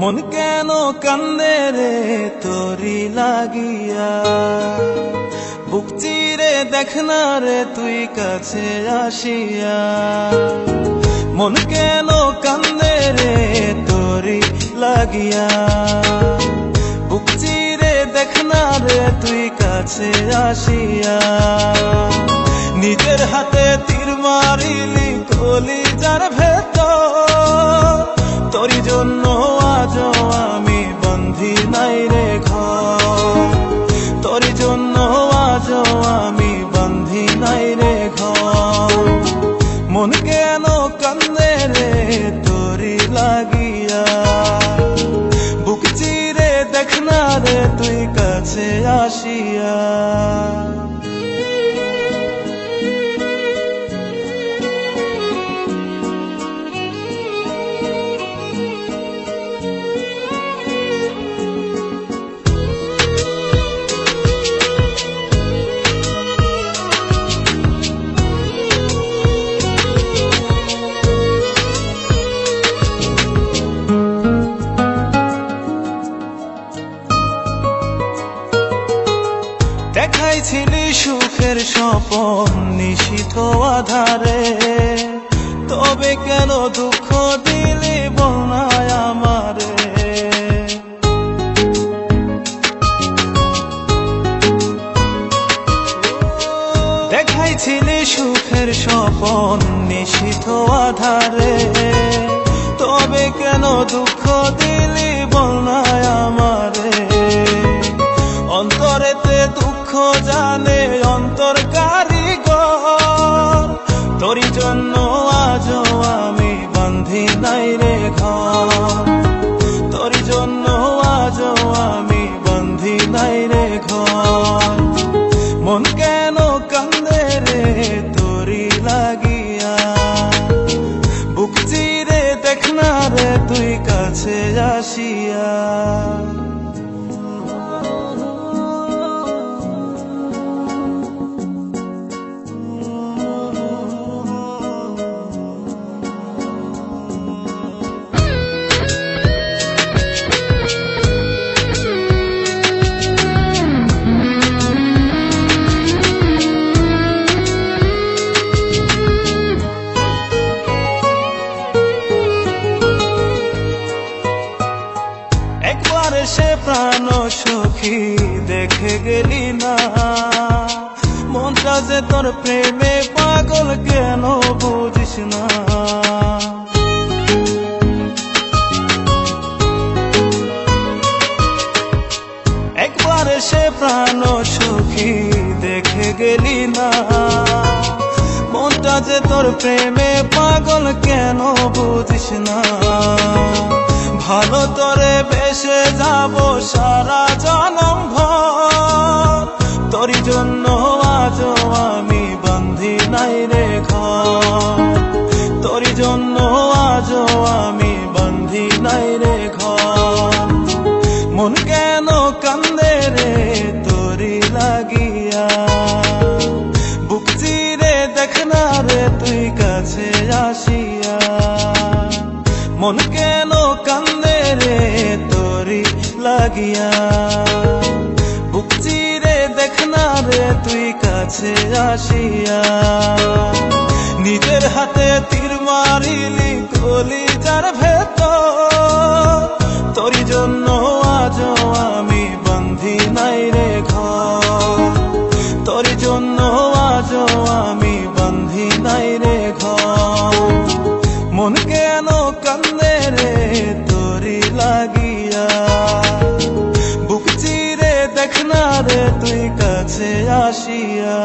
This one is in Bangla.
মন কেন কান্দে রে তোরি লাগিয়া, বুক চিরে দেখ না রে তুই কাছে আসিয়া। মন কেন কান্দে রে তোরি লাগিয়া, বুক চিরে দেখ না রে তুই কাছে আসিয়া। নিজের হাতে তীর মারিলি কলিজার ভেতর, তোরি জন্য আজও আমি বন্ধি নাই রে ঘর, তোরি জন্য আজও আমি বন্ধি নাই রে ঘর। মন কেন কান্দে রে তোরি লাগিয়া, বুক চিরে দেখ না রে তুই কাছে আসিয়া। দেখাইছিলি সুখের স্বপন নিশীথ আধারে, তবে কেন দুঃখ দিলি বলনায় আমারে। দেখাইছিলি সুখের স্বপন নিশীথ আধারে, তবে কেন দুঃখ দিলি বলনায় আমারে। অন্তরেতে দুঃখ জানে অন্তর কারিগর, তোরি জন্য আজও আমি বন্ধি নাই রে ঘর, তোরি জন্য আজও আমি বন্ধি নাই রে ঘর। মন কেন কান্দে রে তোরি লাগিয়া, বুক চিরে দেখ না রে তুই কাছে আসিয়া। একবার এসে প্রাণ সখী দেখে গেলি না, মনটা যে তোর প্রেমে পাগল কেন বুঝিস না। একবার এসে প্রাণ সখী দেখে গেলি না, মনটা যে তোর প্রেমে পাগল কেন বুঝিস না। ভালো তোরে বেসে যাব সারা জনম ভর, তোরি জন্য আজও আমি বন্ধি নাই রে ঘর, তোরি জন্য আজও আমি বন্ধি নাই রে ঘর। মন কেন কান্দে রে তোরি লাগিয়া, বুক চিরে দেখ না রে তুই কাছে আসিয়া। মন কেন কান্দে রে তোরি লাগিয়া, বুক চিরে দেখ না রে তুই কাছে আসিয়া। নিজের হাতে তীর মারিলি কলিজার ভেতর, তোরি জন্য আজও আমি বন্ধি নাই রে ঘর, তোরি জন্য আজও আমি বন্ধি নাই রে ঘর। মন কেন কান্দে রে তোরি লাগিয়া, বুক চিরে দেখ না রে তুই কাছে আসিয়া।